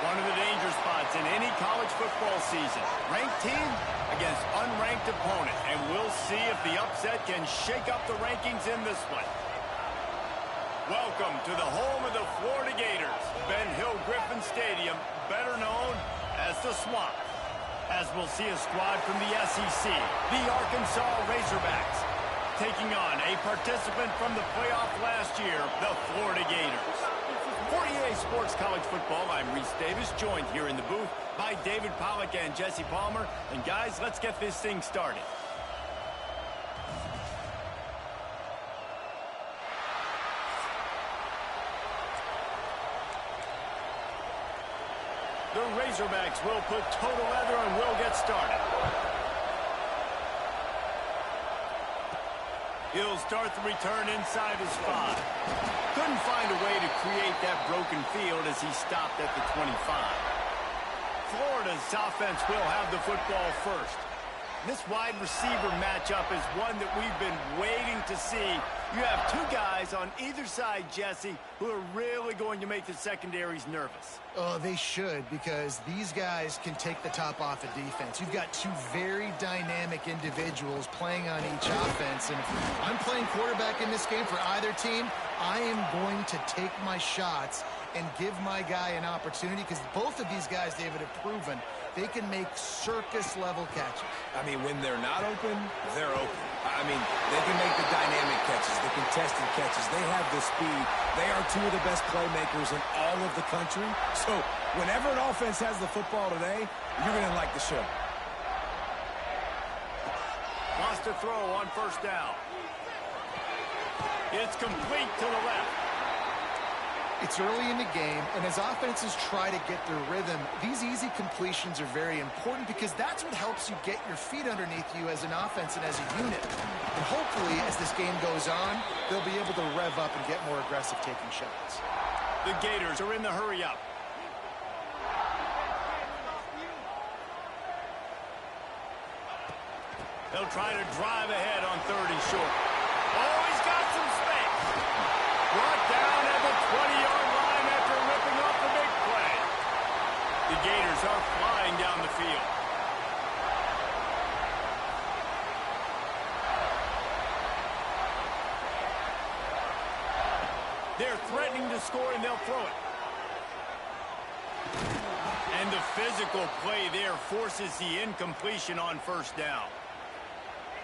One of the danger spots in any college football season. Ranked team against unranked opponent. And we'll see if the upset can shake up the rankings in this one. Welcome to the home of the Florida Gators. Ben Hill Griffin Stadium, better known as the Swamp. As we'll see a squad from the SEC, the Arkansas Razorbacks, taking on a participant from the playoff last year, the Florida Gators. For EA Sports College Football, I'm Reese Davis, joined here in the booth by David Pollack and Jesse Palmer. And guys, let's get this thing started. The Razorbacks will put total leather and will get started. He'll start the return inside his 5. Couldn't find a way to create that broken field as he stopped at the 25. Florida's offense will have the football first. This wide receiver matchup is one that we've been waiting to see. You have two guys on either side, Jesse, who are really going to make the secondaries nervous. Oh, they should, because these guys can take the top off of defense. You've got two very dynamic individuals playing on each offense, and if I'm playing quarterback in this game for either team, I am going to take my shots and give my guy an opportunity, because both of these guys, David, have proven they can make circus-level catches. I mean, when they're not open, they're open. I mean, they can make the dynamic catches, the contested catches. They have the speed. They are two of the best playmakers in all of the country. So whenever an offense has the football today, you're going to like the show. Wants to throw on first down. It's complete to the left. It's early in the game, and as offenses try to get their rhythm, these easy completions are very important, because that's what helps you get your feet underneath you as an offense and as a unit. And hopefully, as this game goes on, they'll be able to rev up and get more aggressive taking shots. The Gators are in the hurry-up. They'll try to drive ahead on 3rd and short. Oh, he's got some space. Brought down at the 20-yard line after ripping off the big play. The Gators are flying down the field. They're threatening to score, and they'll throw it. And the physical play there forces the incompletion on first down.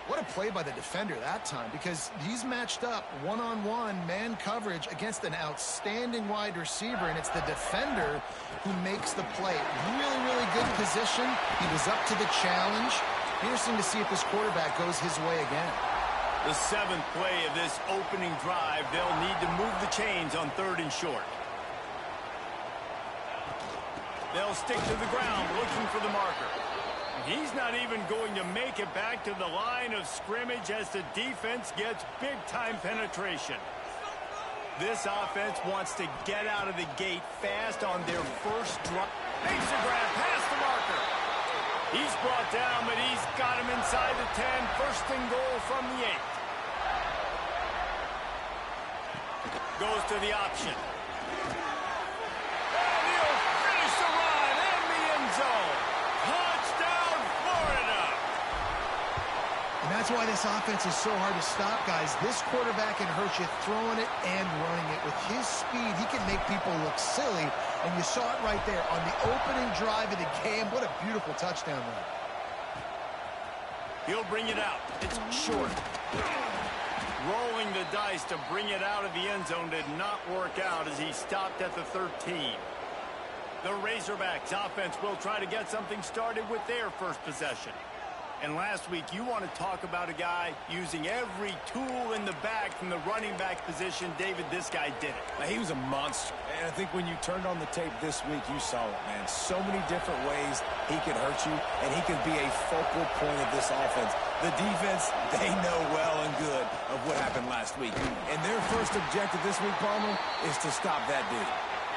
What a play by the defender that time, because he's matched up one-on-one man coverage against an outstanding wide receiver, and it's the defender who makes the play. Really, really good position. He was up to the challenge. Interesting to see if this quarterback goes his way again. The 7th play of this opening drive, they'll need to move the chains on 3rd and short. They'll stick to the ground looking for the marker. He's not even going to make it back to the line of scrimmage as the defense gets big-time penetration. This offense wants to get out of the gate fast on their first drive. Makes a grab past the marker. He's brought down, but he's got him inside the 10. First and goal from the 8. Goes to the option. And he'll finish the run in the end zone. Touchdown, Florida! And that's why this offense is so hard to stop, guys. This quarterback can hurt you throwing it and running it. With his speed, he can make people look silly. And you saw it right there on the opening drive of the game. What a beautiful touchdown run. He'll bring it out. It's short. Rolling the dice to bring it out of the end zone did not work out as he stopped at the 13. The Razorbacks offense will try to get something started with their first possession. And last week, you want to talk about a guy using every tool in the back from the running back position. David, this guy did it. He was a monster. And I think when you turned on the tape this week, you saw it, man. So many different ways he could hurt you, and he could be a focal point of this offense. The defense, they know well and good of what happened last week. And their first objective this week, Palmer, is to stop that dude.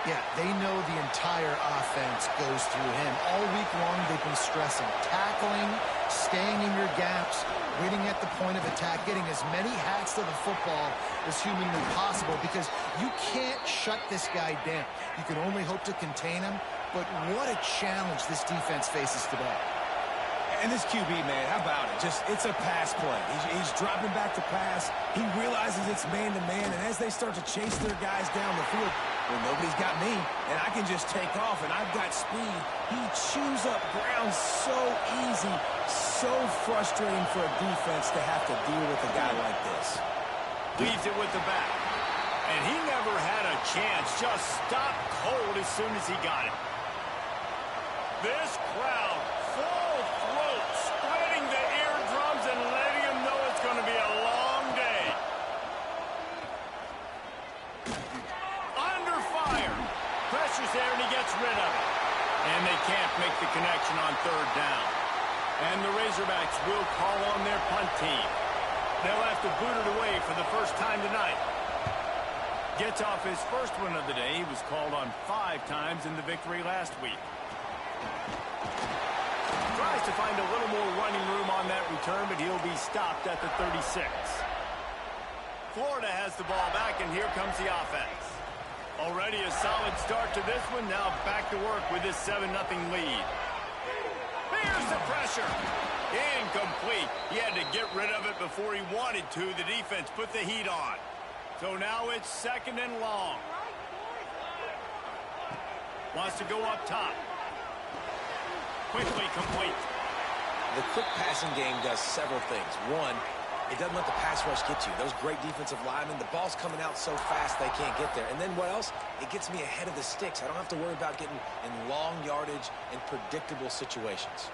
Yeah, they know the entire offense goes through him. All week long, they've been stressing tackling, staying in your gaps, waiting at the point of attack, getting as many hats to the football as humanly possible, because you can't shut this guy down. You can only hope to contain him but what a challenge this defense faces today. And this QB, man, how about it? It's a pass play. He's dropping back to pass. He realizes it's man-to-man, and as they start to chase their guys down the field, well, nobody's got me, and I can just take off, and I've got speed. He chews up ground so easy, so frustrating for a defense to have to deal with a guy like this. Leaves it with the back, and he never had a chance. Just stopped cold as soon as he got it. This crowd, full throat, splitting the eardrums and letting him know it's going to be a long day. Under fire. Pressure's there, and he gets rid of it. And they can't make the connection on third down. And the Razorbacks will call on their punt team. They'll have to boot it away for the first time tonight. Gets off his first one of the day. He was called on 5 times in the victory last week. Tries to find a little more running room on that return, but he'll be stopped at the 36. Florida has the ball back, and here comes the offense. Already a solid start to this one. Now back to work with this 7-0 lead. Here's the pressure. Incomplete. He had to get rid of it before he wanted to. The defense put the heat on. So now it's 2nd and long. Wants to go up top. Quickly complete. The quick passing game does several things. One, it doesn't let the pass rush get you. Those great defensive linemen, the ball's coming out so fast they can't get there. And then what else? It gets me ahead of the sticks. I don't have to worry about getting in long yardage and predictable situations.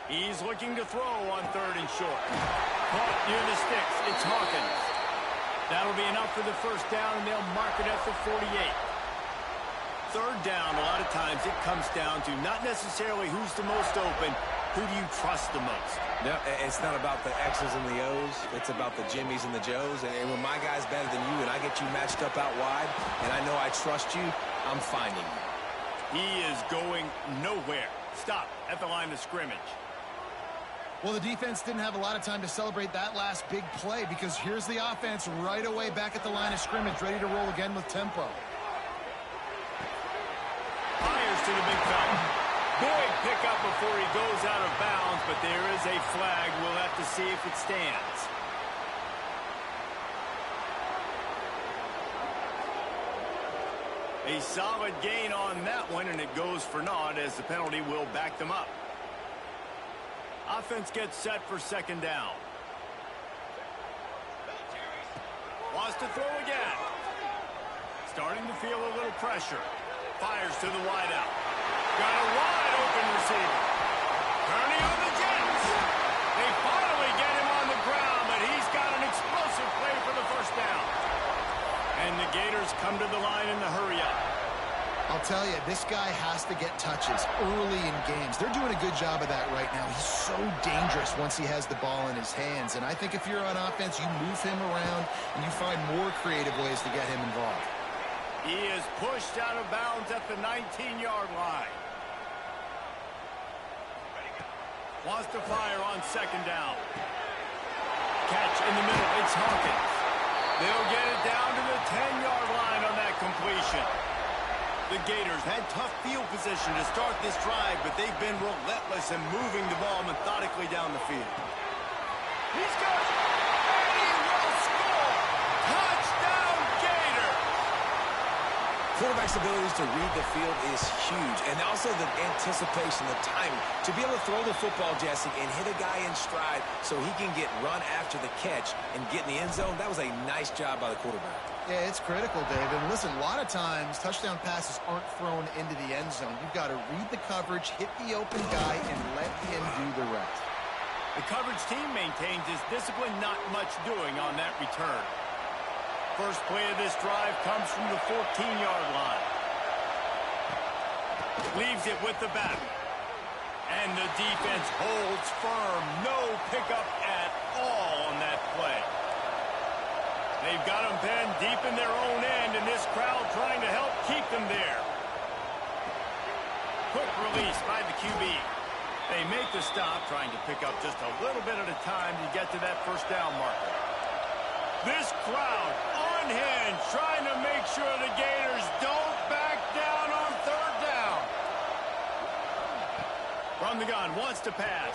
He's looking to throw on 3rd and short. Caught near the sticks. It's Hawkins. That'll be enough for the first down, and they'll mark it at the 48. 3rd down, a lot of times it comes down to not necessarily who's the most open, who do you trust the most? No, it's not about the X's and the O's. It's about the Jimmies and the Joes. And when my guy's better than you and I get you matched up out wide, and I know I trust you, I'm finding you. He is going nowhere. Stop at the line of scrimmage. Well, the defense didn't have a lot of time to celebrate that last big play because here's the offense right away back at the line of scrimmage, ready to roll again with tempo. Fires to the big fella. Big pickup before he goes out of bounds, but there is a flag. We'll have to see if it stands. A solid gain on that one, and it goes for naught as the penalty will back them up. Offense gets set for 2nd down. Wants to throw again. Starting to feel a little pressure. Fires to the wideout. Got a wide open receiver. Turning on the Jets. They finally get him on the ground, but he's got an explosive play for the first down. And the Gators come to the line in the hurry up. I'll tell you, this guy has to get touches early in games. They're doing a good job of that right now. He's so dangerous once he has the ball in his hands. And I think if you're on offense, you move him around and you find more creative ways to get him involved. He is pushed out of bounds at the 19-yard line. Wants to fire on 2nd down. Catch in the middle. It's Hawkins. They'll get it down to the 10-yard line on that completion. The Gators had tough field position to start this drive, but they've been relentless in moving the ball methodically down the field. He's got it, and he will score! Touchdown, Gator! Quarterback's abilities to read the field is huge, and also the anticipation, the timing. To be able to throw the football, Jesse, and hit a guy in stride so he can get run after the catch and get in the end zone, that was a nice job by the quarterback. Yeah, it's critical, David. And listen, a lot of times touchdown passes aren't thrown into the end zone. You've got to read the coverage, hit the open guy, and let him do the rest. The coverage team maintains his discipline, not much doing on that return. First play of this drive comes from the 14-yard line. Leaves it with the back. And the defense holds firm. No pickup at all on that play. They've got them pinned deep in their own end, and this crowd trying to help keep them there. Quick release by the QB. They make the stop, trying to pick up just a little bit at a time to get to that first down marker. This crowd unhinged, trying to make sure the Gators don't back down on third down. From the gun, wants to pass.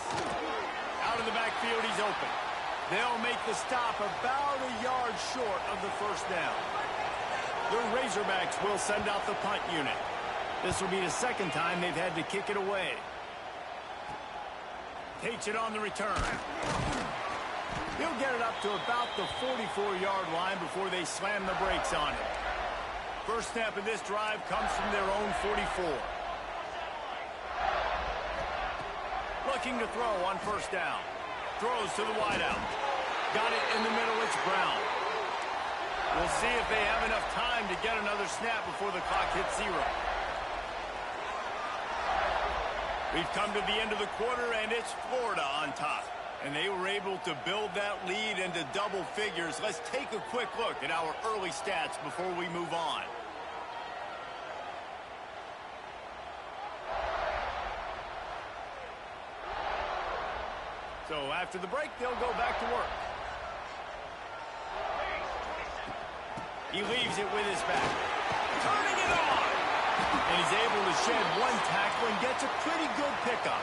Out of the backfield, he's open. They'll make the stop about a yard short of the first down. The Razorbacks will send out the punt unit. This will be the second time they've had to kick it away. Takes it on the return. He'll get it up to about the 44-yard line before they slam the brakes on it. First snap of this drive comes from their own 44. Looking to throw on first down. Throws to the wideout. Got it in the middle. It's Brown. We'll see if they have enough time to get another snap before the clock hits 0. We've come to the end of the quarter, and it's Florida on top. And they were able to build that lead into double figures. Let's take a quick look at our early stats before we move on. So after the break, they'll go back to work. He leaves it with his back. Turning it on! And he's able to shed one tackle and gets a pretty good pickup.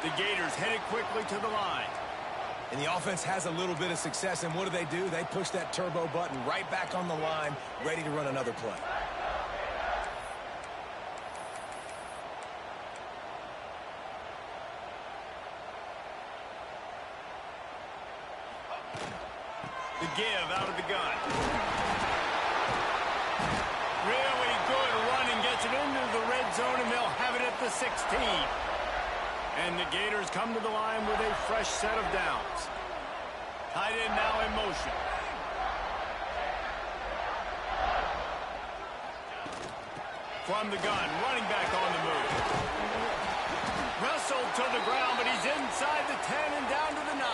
The Gators headed quickly to the line. And the offense has a little bit of success, and what do? They push that turbo button right back on the line, ready to run another play. The give out of the gun. Really good running, gets it into the red zone, and they'll have it at the 16. And the Gators come to the line with a fresh set of downs. Tight end now in motion. From the gun, running back on the move. Wrestled to the ground, but he's inside the 10 and down to the 9.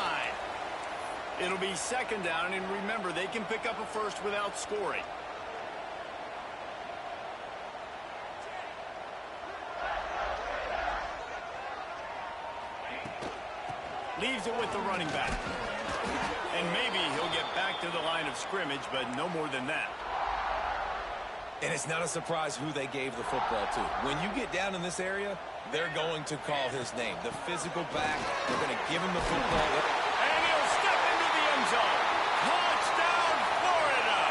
It'll be second down, and remember, they can pick up a first without scoring. Leaves it with the running back. And maybe he'll get back to the line of scrimmage, but no more than that. And it's not a surprise who they gave the football to. When you get down in this area, they're going to call his name. The physical back, they're going to give him the football. And he'll step into the end zone. Touchdown, Florida!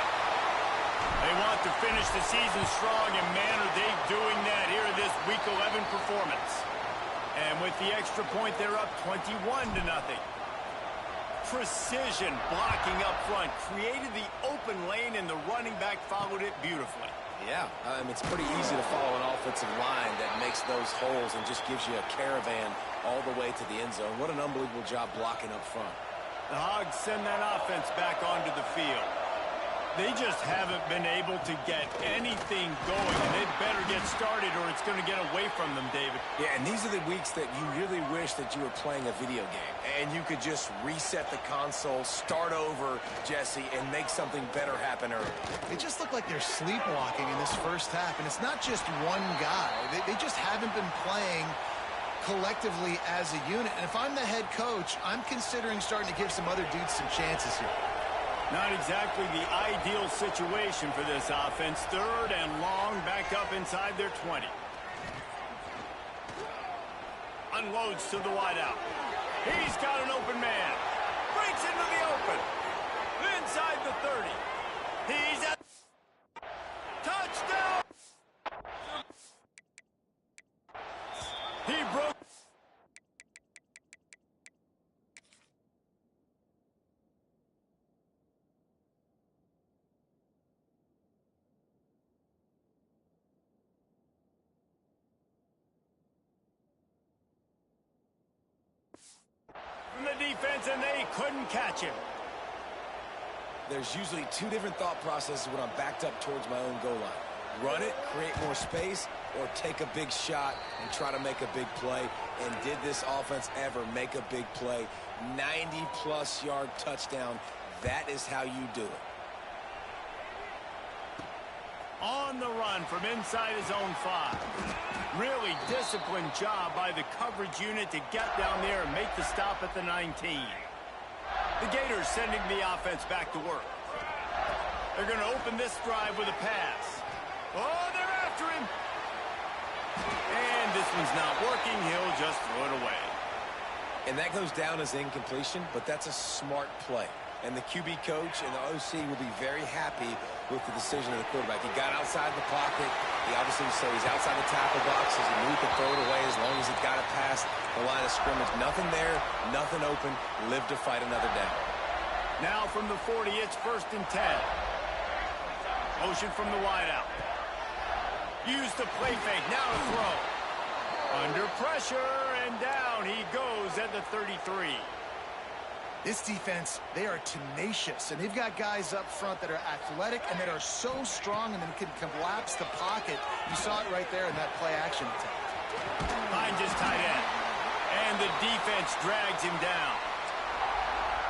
They want to finish the season strong, and man, are they doing that here in this Week 11 performance. And with the extra point, they're up 21-0. Precision blocking up front created the open lane, and the running back followed it beautifully. Yeah, it's pretty easy to follow an offensive line that makes those holes and just gives you a caravan all the way to the end zone. What an unbelievable job blocking up front. The Hogs send that offense back onto the field. They just haven't been able to get anything going, and they'd better get started or it's going to get away from them, David. Yeah, and these are the weeks that you really wish that you were playing a video game, and you could just reset the console, start over, Jesse, and make something better happen early. They just look like they're sleepwalking in this first half, and it's not just one guy. They just haven't been playing collectively as a unit. And if I'm the head coach, I'm considering starting to give some other dudes some chances here. Not exactly the ideal situation for this offense. Third and long, back up inside their 20. Unloads to the wideout. He's got an open man. Breaks into the open. Inside the 30. He's at touchdown. He broke. The defense, and they couldn't catch him. There's usually two different thought processes when I'm backed up towards my own goal line. Run it, create more space, or take a big shot and try to make a big play. And did this offense ever make a big play? 90-plus yard touchdown. That is how you do it. On the run from inside his own 5. Really disciplined job by the coverage unit to get down there and make the stop at the 19. The Gators sending the offense back to work. They're going to open this drive with a pass. Oh, they're after him. And this one's not working. He'll just throw it away. And that goes down as incompletion, but that's a smart play. And the QB coach and the OC will be very happy with the decision of the quarterback. He got outside the pocket. He obviously said he's outside the tackle box. As he knew he could throw it away as long as he got it past the line of scrimmage. Nothing there, nothing open. Live to fight another down. Now from the 40, it's 1st and 10. Motion from the wideout. Use the play fake. Now to throw. Under pressure, and down he goes at the 33. This defense, they are tenacious, and they've got guys up front that are athletic and that are so strong and then can collapse the pocket. You saw it right there in that play-action attempt. Finds his tight end, and the defense drags him down.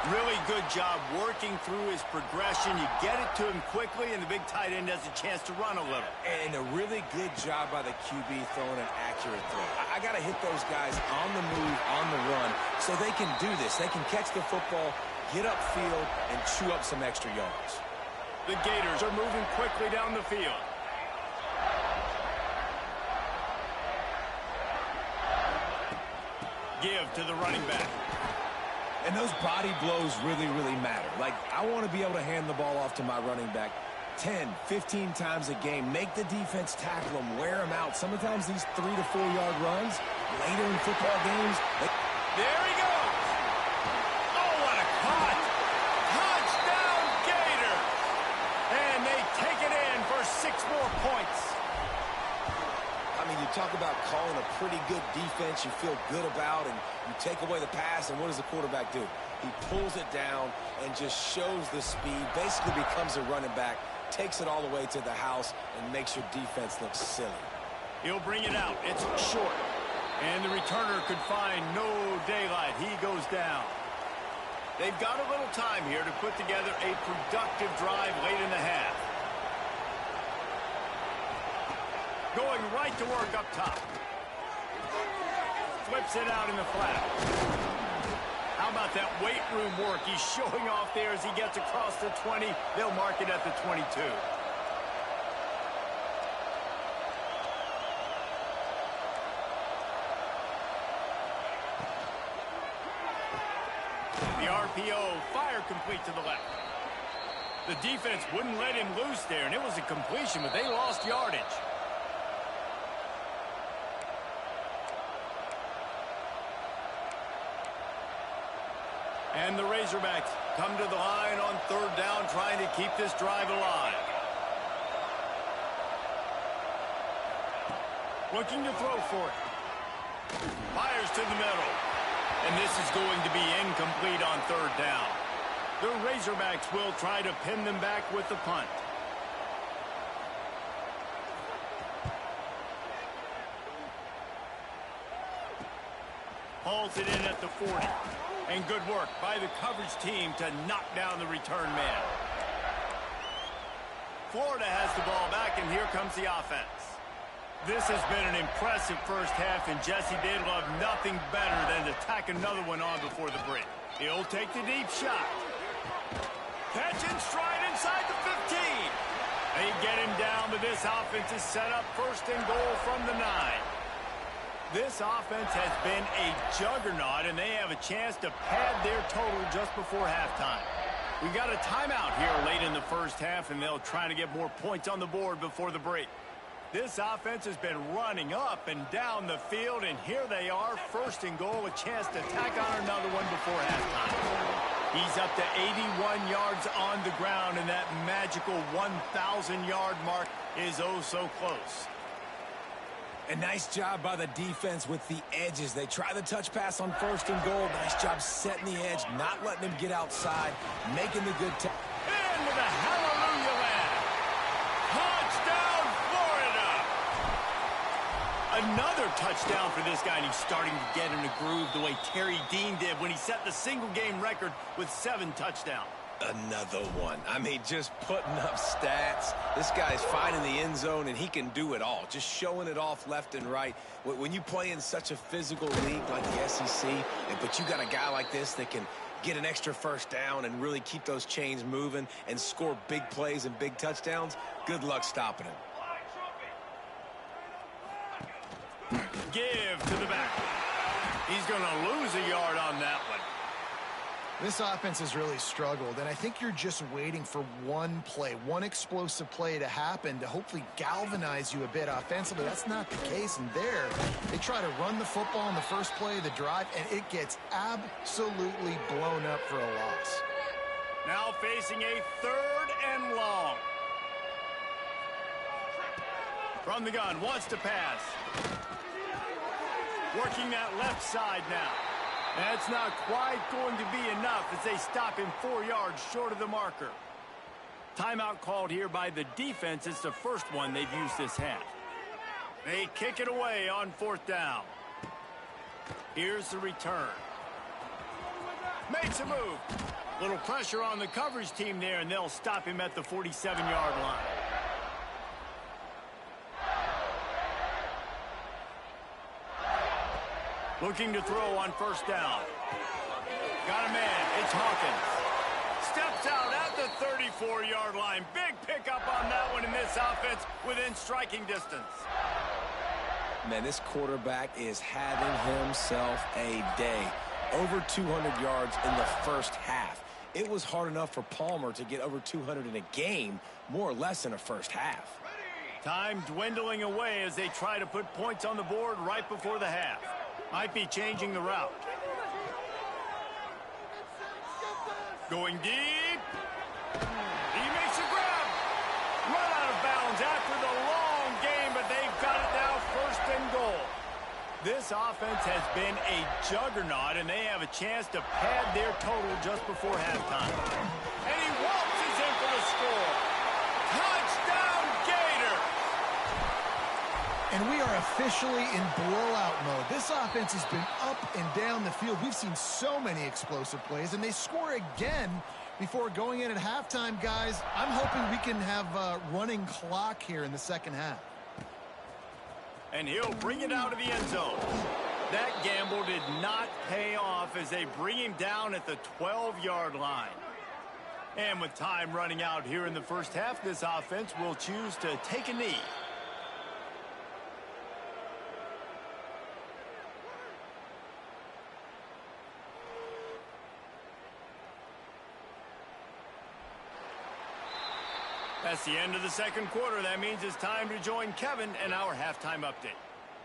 Really good job working through his progression. You get it to him quickly, and the big tight end has a chance to run a little. And a really good job by the QB throwing an accurate throw. I got to hit those guys on the move, on the run, so they can do this. They can catch the football, get upfield, and chew up some extra yards. The Gators are moving quickly down the field. Give to the running back. And those body blows really, really matter. Like, I want to be able to hand the ball off to my running back 10, 15 times a game. Make the defense tackle them, wear them out. Sometimes these 3 to 4 yard runs later in football games. There he goes. Oh, what a cut. Touchdown, Gator. And they take it in for 6 more points. I mean, you talk about calling a pretty good defense you feel good about, and you take away the pass, and what does the quarterback do? He pulls it down and just shows the speed, basically becomes a running back, takes it all the way to the house, and makes your defense look silly. He'll bring it out. It's short. And the returner could find no daylight. He goes down. They've got a little time here to put together a productive drive late in the half. Going right to work up top. Flips it out in the flat. How about that weight room work? He's showing off there as he gets across the 20. They'll mark it at the 22. The RPO, fire complete to the left. The defense wouldn't let him loose there, and it was a completion, but they lost yardage. And the Razorbacks come to the line on 3rd down, trying to keep this drive alive. Looking to throw for it. Fires to the middle. And this is going to be incomplete on 3rd down. The Razorbacks will try to pin them back with the punt. Hauls it in at the 40. And good work by the coverage team to knock down the return man. Florida has the ball back, and here comes the offense. This has been an impressive first half, and Jesse, they'd love nothing better than to tack another one on before the break. He'll take the deep shot. Catch in stride inside the 15. They get him down, but this offense is set up 1st and goal from the 9. This offense has been a juggernaut, and they have a chance to pad their total just before halftime. We've got a timeout here late in the first half, and they'll try to get more points on the board before the break. This offense has been running up and down the field, and here they are, 1st and goal, a chance to tack on another one before halftime. He's up to 81 yards on the ground, and that magical 1,000-yard mark is oh so close. A nice job by the defense with the edges. They try the touch pass on 1st and goal. Nice job setting the edge, not letting him get outside, making the good tackle. And with a hallelujah land. Touchdown, Florida! Another touchdown for this guy, and he's starting to get in a groove the way Terry Dean did when he set the single-game record with 7 touchdowns. Another one. I mean, just putting up stats. This guy's finding the end zone, and he can do it all. Just showing it off left and right. When you play in such a physical league like the SEC, but you got a guy like this that can get an extra first down and really keep those chains moving and score big plays and big touchdowns, good luck stopping him. Give to the back. He's going to lose a yard on that one. This offense has really struggled, and I think you're just waiting for one play, one explosive play to happen to hopefully galvanize you a bit offensively. That's not the case, and there, they try to run the football in the first play of the drive, and it gets absolutely blown up for a loss. Now facing a 3rd and long. From the gun, wants to pass. Working that left side now. That's not quite going to be enough as they stop him 4 yards short of the marker. Timeout called here by the defense. It's the first one they've used this half. They kick it away on 4th down. Here's the return. Makes a move. Little pressure on the coverage team there, and they'll stop him at the 47-yard line. Looking to throw on 1st down. Got a man. It's Hawkins. Steps out at the 34-yard line. Big pickup on that one in this offense within striking distance. Man, this quarterback is having himself a day. Over 200 yards in the first half. It was hard enough for Palmer to get over 200 in a game, more or less in a first half. Time dwindling away as they try to put points on the board right before the half. Might be changing the route. Going deep. He makes a grab. Run out of bounds after the long game, but they've got it now 1st and goal. This offense has been a juggernaut, and they have a chance to pad their total just before halftime. And he waltzes in for the score. Touchdown, Gator! And we are officially in blowout mode. This offense has been up and down the field. We've seen so many explosive plays, and they score again before going in at halftime, guys. I'm hoping we can have a running clock here in the second half. And he'll bring it out of the end zone. That gamble did not pay off as they bring him down at the 12-yard line. And with time running out here in the first half, this offense will choose to take a knee. That's the end of the 2nd quarter. That means it's time to join Kevin in our halftime update.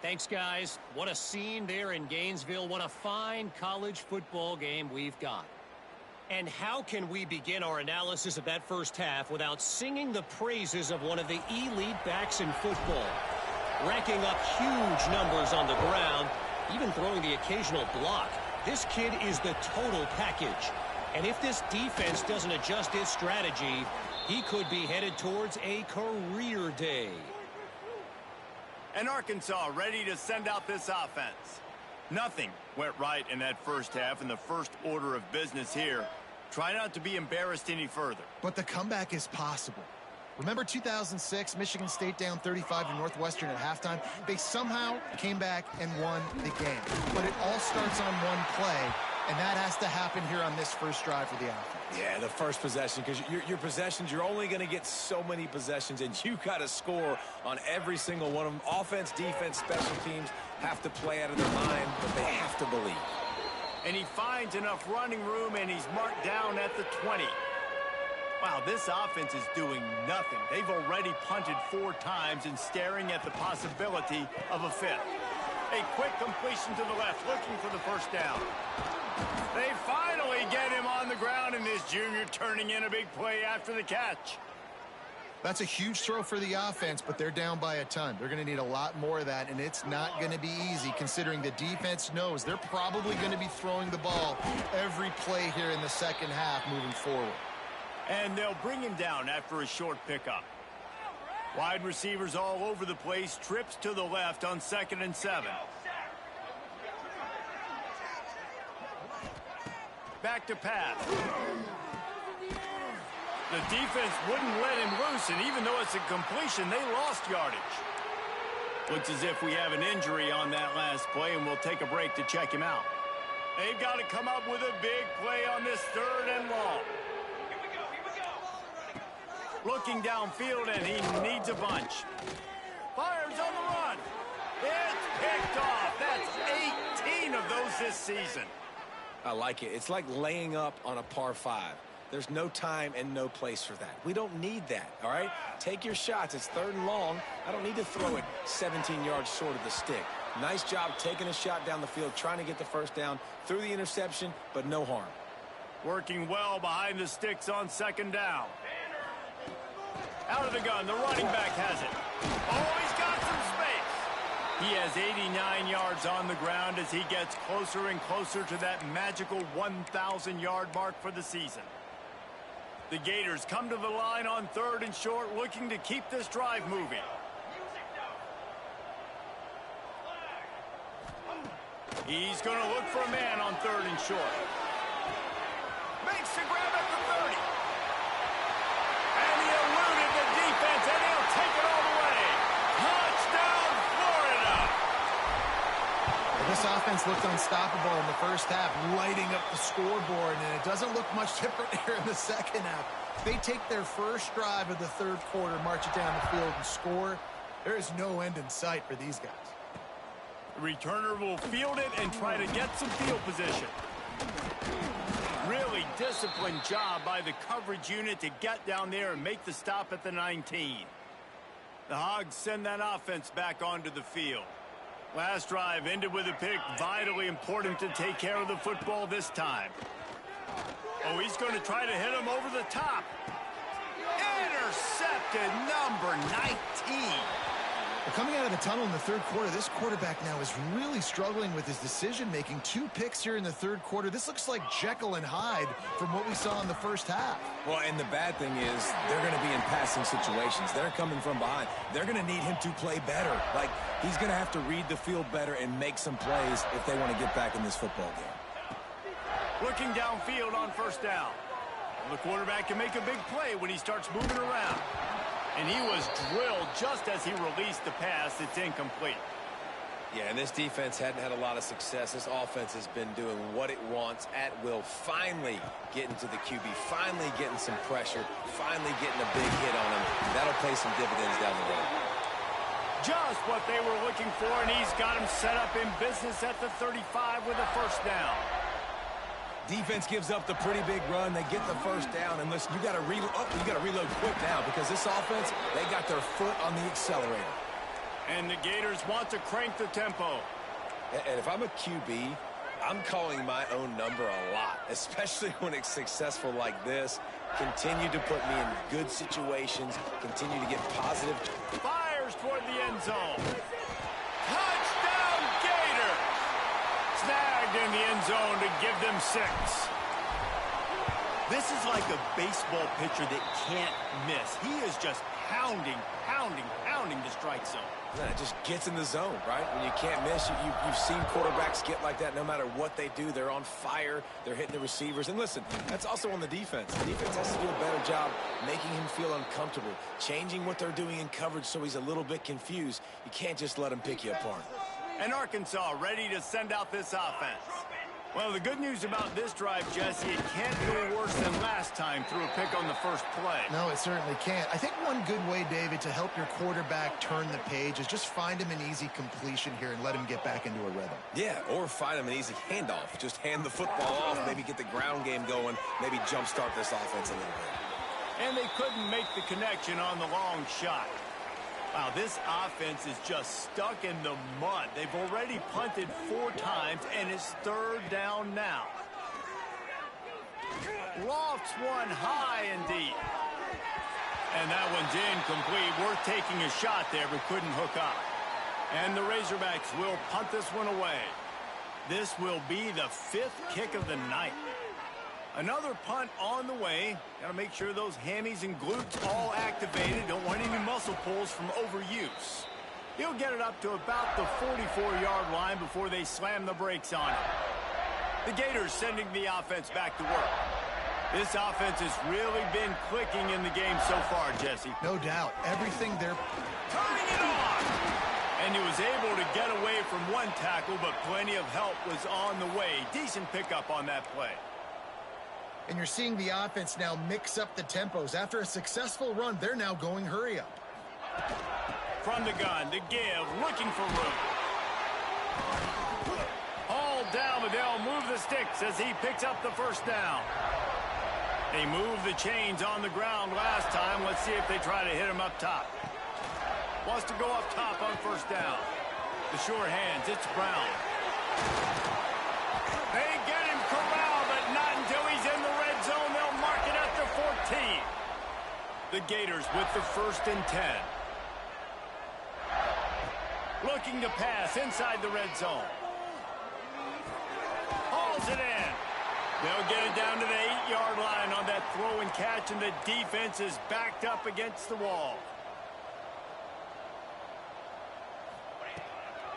Thanks, guys. What a scene there in Gainesville. What a fine college football game we've got. And how can we begin our analysis of that first half without singing the praises of one of the elite backs in football? Racking up huge numbers on the ground, even throwing the occasional block. This kid is the total package. And if this defense doesn't adjust its strategy, he could be headed towards a career day. And Arkansas ready to send out this offense. Nothing went right in that first half in the first order of business here. Try not to be embarrassed any further. But the comeback is possible. Remember 2006, Michigan State down 35 to Northwestern at halftime? They somehow came back and won the game. But it all starts on one play, and that has to happen here on this first drive for the offense. Yeah, the first possession, because your possessions, you're only going to get so many possessions, and you got to score on every single one of them. Offense, defense, special teams have to play out of their mind, but they have to believe. And he finds enough running room, and he's marked down at the 20. Wow, this offense is doing nothing. They've already punted 4 times and staring at the possibility of a 5th. A quick completion to the left, looking for the 1st down. They finally get him on the ground, and this junior turning in a big play after the catch. That's a huge throw for the offense, but they're down by a ton. They're going to need a lot more of that, and it's not going to be easy considering the defense knows they're probably going to be throwing the ball every play here in the second half moving forward. And they'll bring him down after a short pickup. Wide receivers all over the place. Trips to the left on 2nd and 7. Back to pass. The defense wouldn't let him loose, and even though it's a completion, they lost yardage. Looks as if we have an injury on that last play, and we'll take a break to check him out. They've got to come up with a big play on this 3rd and long. Looking downfield, and he needs a bunch. Fires on the run. It's picked off. That's 18 of those this season. I like it. It's like laying up on a par 5. There's no time and no place for that. We don't need that, all right? Take your shots. It's 3rd and long. I don't need to throw it 17 yards short of the stick. Nice job taking a shot down the field, trying to get the first down through the interception, but no harm. Working well behind the sticks on 2nd down. Out of the gun, the running back has it. Oh, he's got some space. He has 89 yards on the ground as he gets closer and closer to that magical 1,000-yard mark for the season. The Gators come to the line on 3rd and short, looking to keep this drive moving. He's going to look for a man on 3rd and short. Makes the grab at the 30. And he eluded the defense, and he'll take it all the way. Touchdown, Florida! This offense looked unstoppable in the first half, lighting up the scoreboard, and it doesn't look much different here in the second half. They take their first drive of the 3rd quarter, march it down the field, and score. There is no end in sight for these guys. The returner will field it and try to get some field position. Really disciplined job by the coverage unit to get down there and make the stop at the 19. The Hogs send that offense back onto the field. Last drive ended with a pick. Vitally important to take care of the football this time. Oh, he's going to try to hit him over the top. Intercepted, number 19. Well, coming out of the tunnel in the 3rd quarter, this quarterback now is really struggling with his decision-making. 2 picks here in the 3rd quarter. This looks like Jekyll and Hyde from what we saw in the first half. Well, and the bad thing is they're going to be in passing situations. They're coming from behind. They're going to need him to play better. Like, he's going to have to read the field better and make some plays if they want to get back in this football game. Looking downfield on 1st down. The quarterback can make a big play when he starts moving around. And he was drilled just as he released the pass. It's incomplete. Yeah, and this defense hadn't had a lot of success. This offense has been doing what it wants at will. Finally getting to the QB. Finally getting some pressure. Finally getting a big hit on him. That'll pay some dividends down the road. Just what they were looking for, and he's got him set up in business at the 35 with a 1st down. Defense gives up the pretty big run. They get the 1st down, and listen, you got to reload quick now because this offense, they got their foot on the accelerator. And the Gators want to crank the tempo. And if I'm a QB, I'm calling my own number a lot, especially when it's successful like this. Continue to put me in good situations. Continue to get positive. Fires toward the end zone. Touchdown, Gator! Snagged in the end zone to give them 6. This is like a baseball pitcher that can't miss. He is just pounding the strike zone. Yeah, it just gets in the zone, right? When you can't miss, you've seen quarterbacks get like that no matter what they do. They're on fire. They're hitting the receivers. And listen, that's also on the defense. The defense has to do a better job making him feel uncomfortable, changing what they're doing in coverage so he's a little bit confused. You can't just let him pick you apart. And Arkansas ready to send out this offense. Well, the good news about this drive, Jesse, it can't go worse than last time through a pick on the first play. No, it certainly can't. I think one good way, David, to help your quarterback turn the page is just find him an easy completion here and let him get back into a rhythm. Yeah, or find him an easy handoff. Just hand the football off, maybe get the ground game going, maybe jumpstart this offense a little bit. And they couldn't make the connection on the long shot. Wow, this offense is just stuck in the mud. They've already punted 4 times, and it's 3rd down now. Lofts one high and deep. And that one's incomplete. Worth taking a shot there, but couldn't hook up. And the Razorbacks will punt this one away. This will be the 5th kick of the night. Another punt on the way. Got to make sure those hammies and glutes all activated. Don't want any muscle pulls from overuse. He'll get it up to about the 44-yard line before they slam the brakes on it. The Gators sending the offense back to work. This offense has really been clicking in the game so far, Jesse. No doubt. Everything they're Turning it on! And he was able to get away from one tackle, but plenty of help was on the way. Decent pickup on that play. And you're seeing the offense now mix up the tempos. After a successful run, they're now going hurry up. From the gun to give, looking for room. Hauled down, but they'll move the sticks as he picks up the first down. They moved the chains on the ground last time. Let's see if they try to hit him up top. Wants to go up top on first down. The sure hands, it's Brown. They get him corralled, but not until he's in the red zone. They'll mark it at the 14. The Gators with the 1st and 10. Looking to pass inside the red zone. Hauls it in. They'll get it down to the 8-yard line on that throw and catch, and the defense is backed up against the wall.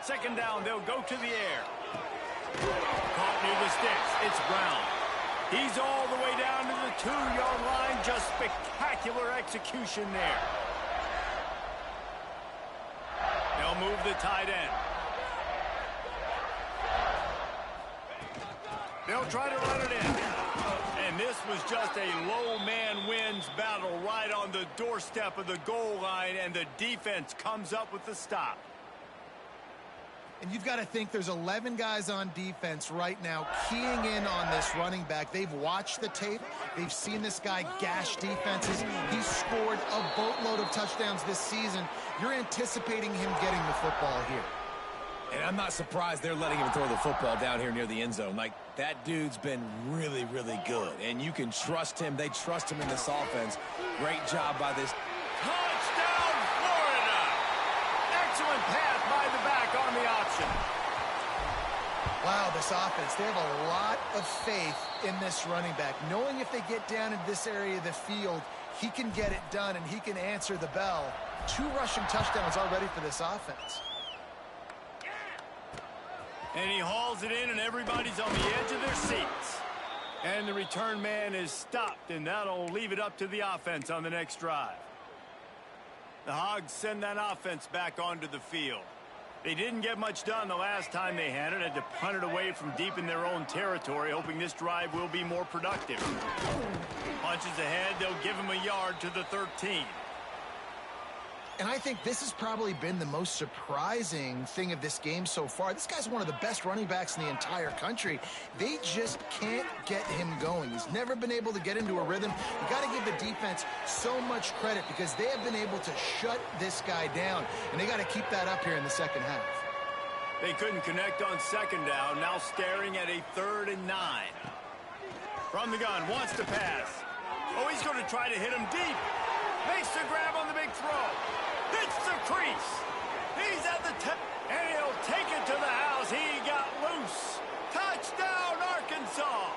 Second down, they'll go to the air. Caught near the sticks. It's Brown. He's all the way down to the 2-yard line. Just spectacular execution there. They'll move the tight end. They'll try to run it in. And this was just a low man wins battle right on the doorstep of the goal line, and the defense comes up with the stop. And you've got to think there's 11 guys on defense right now keying in on this running back. They've watched the tape. They've seen this guy gash defenses. He's scored a boatload of touchdowns this season. You're anticipating him getting the football here. And I'm not surprised they're letting him throw the football down here near the end zone. Like, that dude's been really, really good. And you can trust him. They trust him in this offense. Great job by this. Touchdown, Florida! Excellent pass by the back on the option. Wow, this offense, they have a lot of faith in this running back. Knowing if they get down in this area of the field, he can get it done and he can answer the bell. 2 rushing touchdowns already for this offense. And he hauls it in, and everybody's on the edge of their seats. And the return man is stopped, and that'll leave it up to the offense on the next drive. The Hogs send that offense back onto the field. They didn't get much done the last time they had it. Had to punt it away from deep in their own territory, hoping this drive will be more productive. Punches ahead, they'll give him a yard to the 13. And I think this has probably been the most surprising thing of this game so far. This guy's one of the best running backs in the entire country. They just can't get him going. He's never been able to get into a rhythm. You got to give the defense so much credit because they have been able to shut this guy down. And they got to keep that up here in the second half. They couldn't connect on second down. Now staring at a 3rd and 9. From the gun, wants to pass. Oh, he's going to try to hit him deep. Makes the grab on the big throw. Hits the crease. He's at the tip, and he'll take it to the house. He got loose. Touchdown, Arkansas.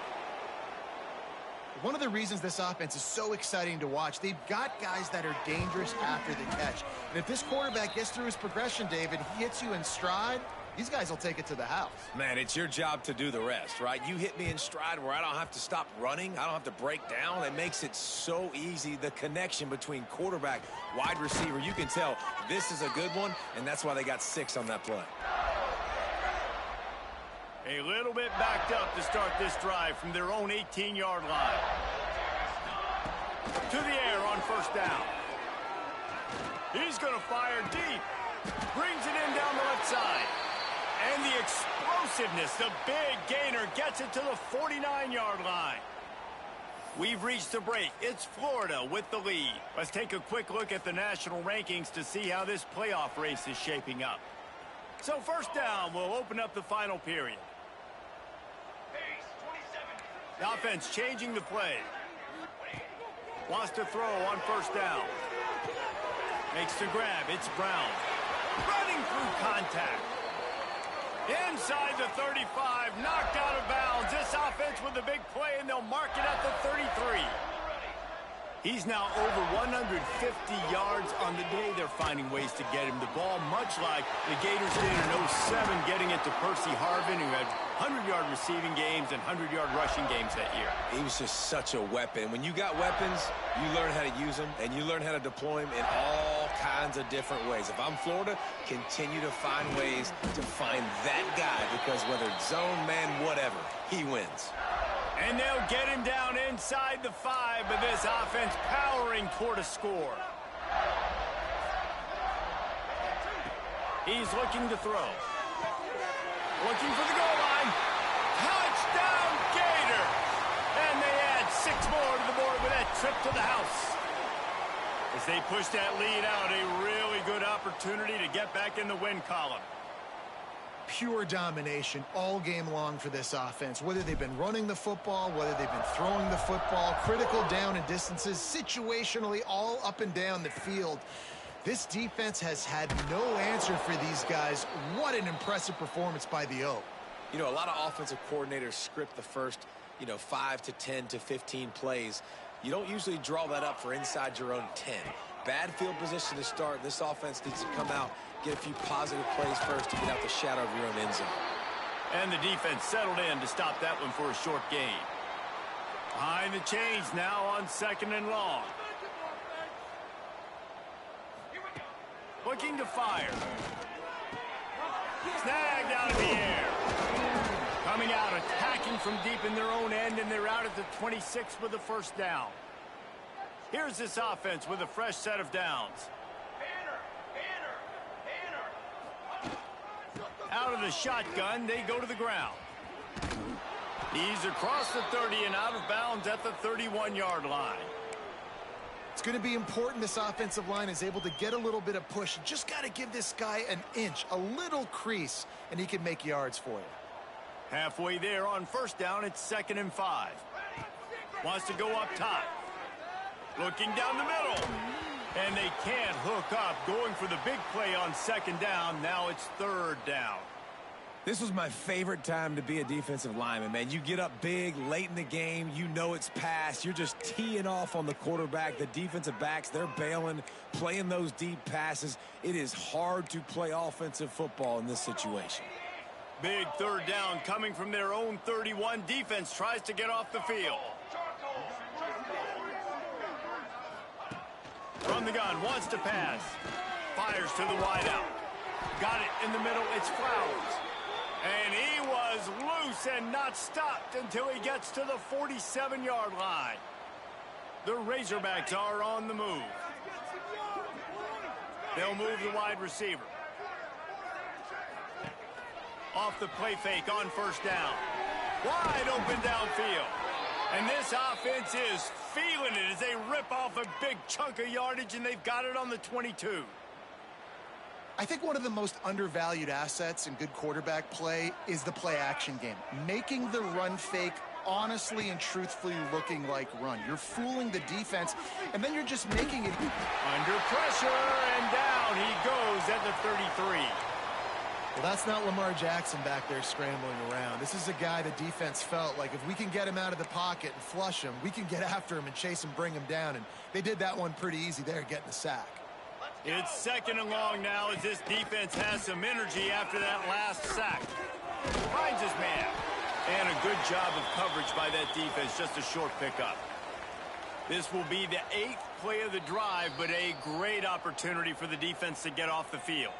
One of the reasons this offense is so exciting to watch, they've got guys that are dangerous after the catch. And if this quarterback gets through his progression, David, he hits you in stride, these guys will take it to the house. Man, it's your job to do the rest, right? You hit me in stride where I don't have to stop running. I don't have to break down. It makes it so easy. The connection between quarterback, wide receiver, you can tell this is a good one, and that's why they got 6 on that play. A little bit backed up to start this drive from their own 18-yard line. To the air on first down. He's going to fire deep. Brings it in down the left side. And the explosiveness, the big gainer, gets it to the 49-yard line. We've reached the break. It's Florida with the lead. Let's take a quick look at the national rankings to see how this playoff race is shaping up. So first down will open up the final period. The offense changing the play. Wants to throw on first down. Makes the grab. It's Brown. Running through contact. Inside the 35, knocked out of bounds. This offense with a big play, and they'll mark it at the 33. He's now over 150 yards on the day. They're finding ways to get him the ball, much like the Gators did in 07, getting it to Percy Harvin, who had 100-yard receiving games and 100-yard rushing games that year. He was just such a weapon. When you got weapons, you learn how to use them, and you learn how to deploy them in all kinds of different ways. If I'm Florida, continue to find ways to find that guy, because whether it's zone, man, whatever, he wins. And they'll get him down inside the 5, but this offense powering toward a score. He's looking to throw. Looking for the goal line. Touchdown, Gator! And they add 6 more to the board with that trip to the house. As they push that lead out, a really good opportunity to get back in the win column. Pure domination all game long for this offense. Whether they've been running the football, whether they've been throwing the football, critical down and distances, situationally all up and down the field. This defense has had no answer for these guys. What an impressive performance by the O. You know, a lot of offensive coordinators script the first, 5 to 10 to 15 plays. You don't usually draw that up for inside your own 10. Bad field position to start. This offense needs to come out, get a few positive plays first to get out the shadow of your own end zone. And the defense settled in to stop that one for a short gain. Behind the chains now on 2nd and long. Looking to fire. Snagged out of the air. Coming out, attacking from deep in their own end, and they're out at the 26 with the first down. Here's this offense with a fresh set of downs. Out of the shotgun, they go to the ground. He's across the 30 and out of bounds at the 31-yard line. It's going to be important this offensive line is able to get a little bit of push. Just got to give this guy an inch, a little crease, and he can make yards for you. Halfway there on first down, it's 2nd and 5. Wants to go up top. Looking down the middle. And they can't hook up. Going for the big play on 2nd down. Now it's 3rd down. This was my favorite time to be a defensive lineman, man. You get up big late in the game. You know it's past. You're just teeing off on the quarterback. The defensive backs, they're bailing, playing those deep passes. It is hard to play offensive football in this situation. Big 3rd down coming from their own 31. Defense tries to get off the field. From the gun, wants to pass. Fires to the wideout. Got it in the middle. It's Flowers. And he was loose and not stopped until he gets to the 47-yard line. The Razorbacks are on the move. They'll move the wide receiver. Off the play fake on first down. Wide open downfield. And this offense is feeling it as they rip off a big chunk of yardage, and they've got it on the 22. I think one of the most undervalued assets in good quarterback play is the play-action game. Making the run fake honestly and truthfully looking like run. You're fooling the defense, and then you're just making it. Under pressure, and down he goes at the 33. Well, that's not Lamar Jackson back there scrambling around. This is a guy the defense felt like if we can get him out of the pocket and flush him, we can get after him and chase him, bring him down. And they did that one pretty easy there, getting the sack. It's 2nd and long now as this defense has some energy after that last sack. Finds his man. And a good job of coverage by that defense, just a short pickup. This will be the 8th play of the drive, but a great opportunity for the defense to get off the field.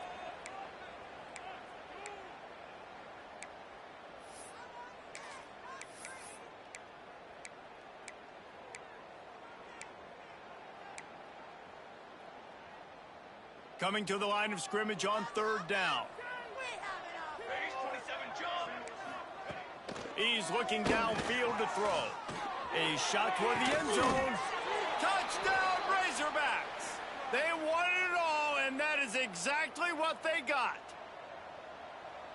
Coming to the line of scrimmage on 3rd down. He's looking downfield to throw. A shot toward the end zone. Touchdown, Razorbacks! They wanted it all, and that is exactly what they got.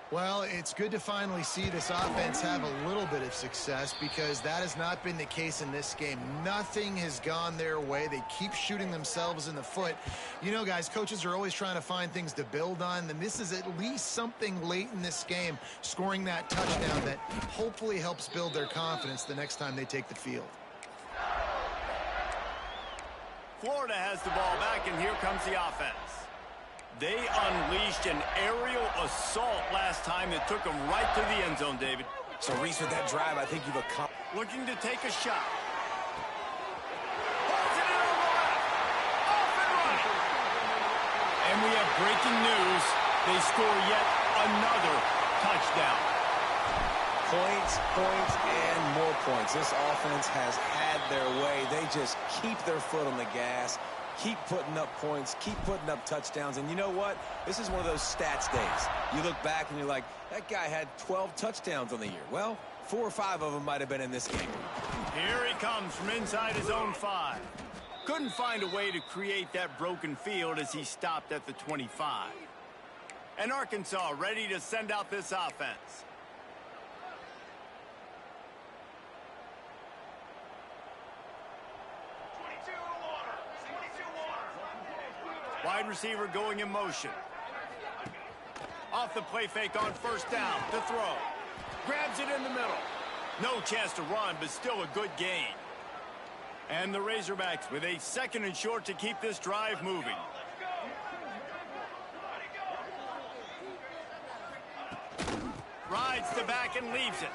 Well, it's good to finally see this offense have a little bit of success because that has not been the case in this game. Nothing has gone their way. They keep shooting themselves in the foot. You know, guys, coaches are always trying to find things to build on, and this is at least something late in this game, scoring that touchdown that hopefully helps build their confidence the next time they take the field. Florida has the ball back, and here comes the offense. They unleashed an aerial assault last time that took them right to the end zone, David. So, Reese, with that drive, I think you've accomplished. Looking to take a shot. Holds it in on the left. Off and running. And we have breaking news. They score yet another touchdown. Points, points, and more points. This offense has had their way. They just keep their foot on the gas, keep putting up points, keep putting up touchdowns. And you know what? This is one of those stats days. You look back and you're like, that guy had 12 touchdowns on the year. Well, 4 or 5 of them might have been in this game. Here he comes from inside his own 5. Couldn't find a way to create that broken field as he stopped at the 25. And Arkansas ready to send out this offense. Wide receiver going in motion. Off the play fake on first down to throw. Grabs it in the middle. No chance to run, but still a good gain. And the Razorbacks with a 2nd and short to keep this drive moving. Rides the back and leaves it.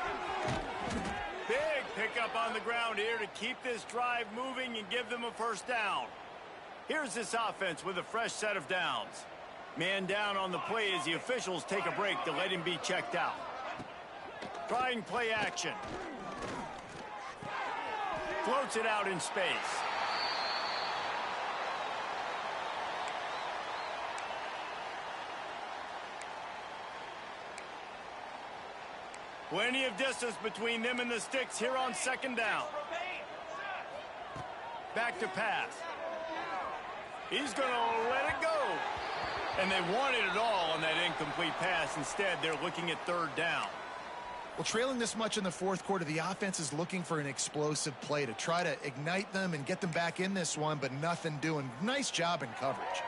Big pickup on the ground here to keep this drive moving and give them a first down. Here's this offense with a fresh set of downs. Man down on the play as the officials take a break to let him be checked out. Trying play action. Floats it out in space. Plenty of distance between them and the sticks here on 2nd down. Back to pass. He's going to let it go. And they wanted it all on that incomplete pass. Instead, they're looking at 3rd down. Well, trailing this much in the 4th quarter, the offense is looking for an explosive play to try to ignite them and get them back in this one, but nothing doing. Nice job in coverage.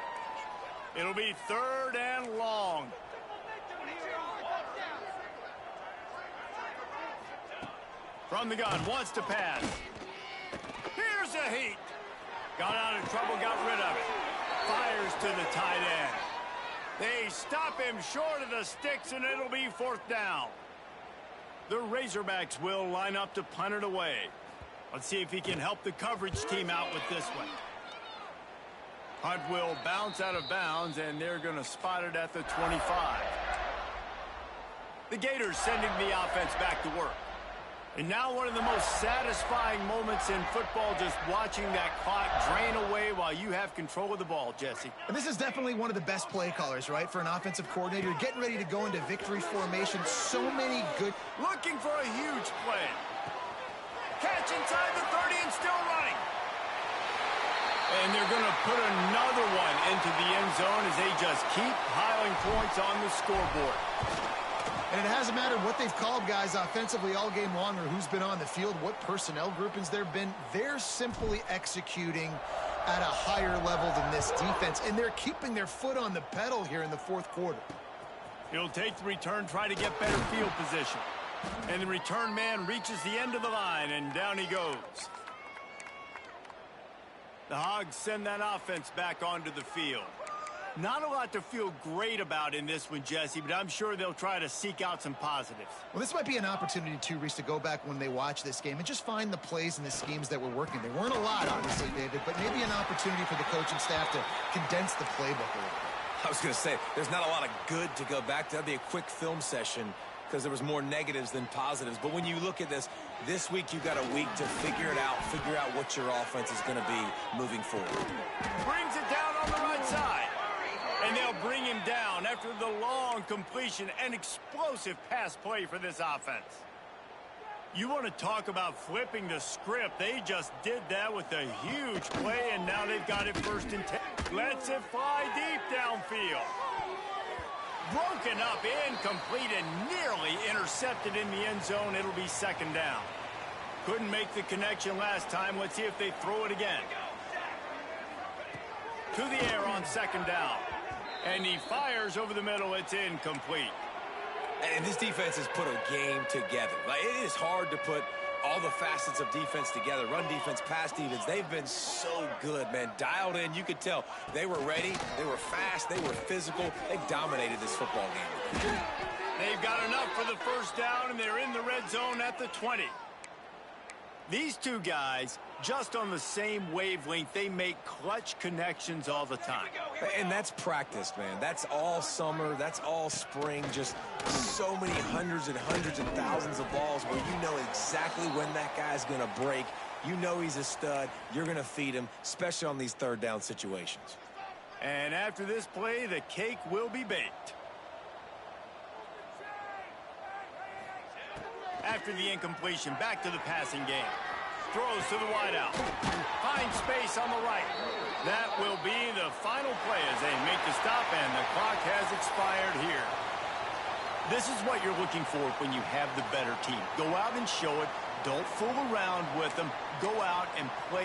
It'll be 3rd and long. From the gun, wants to pass. Here's a heat. Got out of trouble, got rid of it. Fires to the tight end. They stop him short of the sticks, and it'll be 4th down. The Razorbacks will line up to punt it away. Let's see if he can help the coverage team out with this one. Punt will bounce out of bounds, and they're going to spot it at the 25. The Gators sending the offense back to work. And now one of the most satisfying moments in football, just watching that clock drain away while you have control of the ball, Jesse. And this is definitely one of the best play callers, right, for an offensive coordinator. Getting ready to go into victory formation. So many good. Looking for a huge play. Catch inside the 30 and still running. And they're going to put another one into the end zone as they just keep piling points on the scoreboard. And it hasn't mattered what they've called guys offensively all game long or who's been on the field, what personnel groupings there have been. They're simply executing at a higher level than this defense, and they're keeping their foot on the pedal here in the 4th quarter. He'll take the return, try to get better field position. And the return man reaches the end of the line, and down he goes. The Hogs send that offense back onto the field. Not a lot to feel great about in this one, Jesse, but I'm sure they'll try to seek out some positives. Well, this might be an opportunity, too, Reese, to go back when they watch this game and just find the plays and the schemes that were working. There weren't a lot, obviously, David, but maybe an opportunity for the coaching staff to condense the playbook a little bit. I was going to say, there's not a lot of good to go back to. That'd be a quick film session because there was more negatives than positives. But when you look at this week you've got a week to figure it out, figure out what your offense is going to be moving forward. Brings it down on the right side. And they'll bring him down after the long completion and explosive pass play for this offense. You want to talk about flipping the script. They just did that with a huge play, and now they've got it 1st and 10. Lets it fly deep downfield. Broken up, incomplete, and nearly intercepted in the end zone. It'll be 2nd down. Couldn't make the connection last time. Let's see if they throw it again. To the air on 2nd down. And he fires over the middle. It's incomplete. And this defense has put a game together. Like, it is hard to put all the facets of defense together, run defense, pass defense. They've been so good, man. Dialed in, you could tell. They were ready, they were fast, they were physical. They dominated this football game. They've got enough for the first down, and they're in the red zone at the 20. These two guys, just on the same wavelength, they make clutch connections all the time. And that's practice, man. That's all summer. That's all spring. Just so many hundreds and thousands of balls where you know exactly when that guy's going to break. You know he's a stud. You're going to feed him, especially on these third down situations. And after this play, the cake will be baked. After the incompletion, back to the passing game. Throws to the wideout. Finds space on the right. That will be the final play as they make the stop, and the clock has expired here. This is what you're looking for when you have the better team. Go out and show it. Don't fool around with them. Go out and play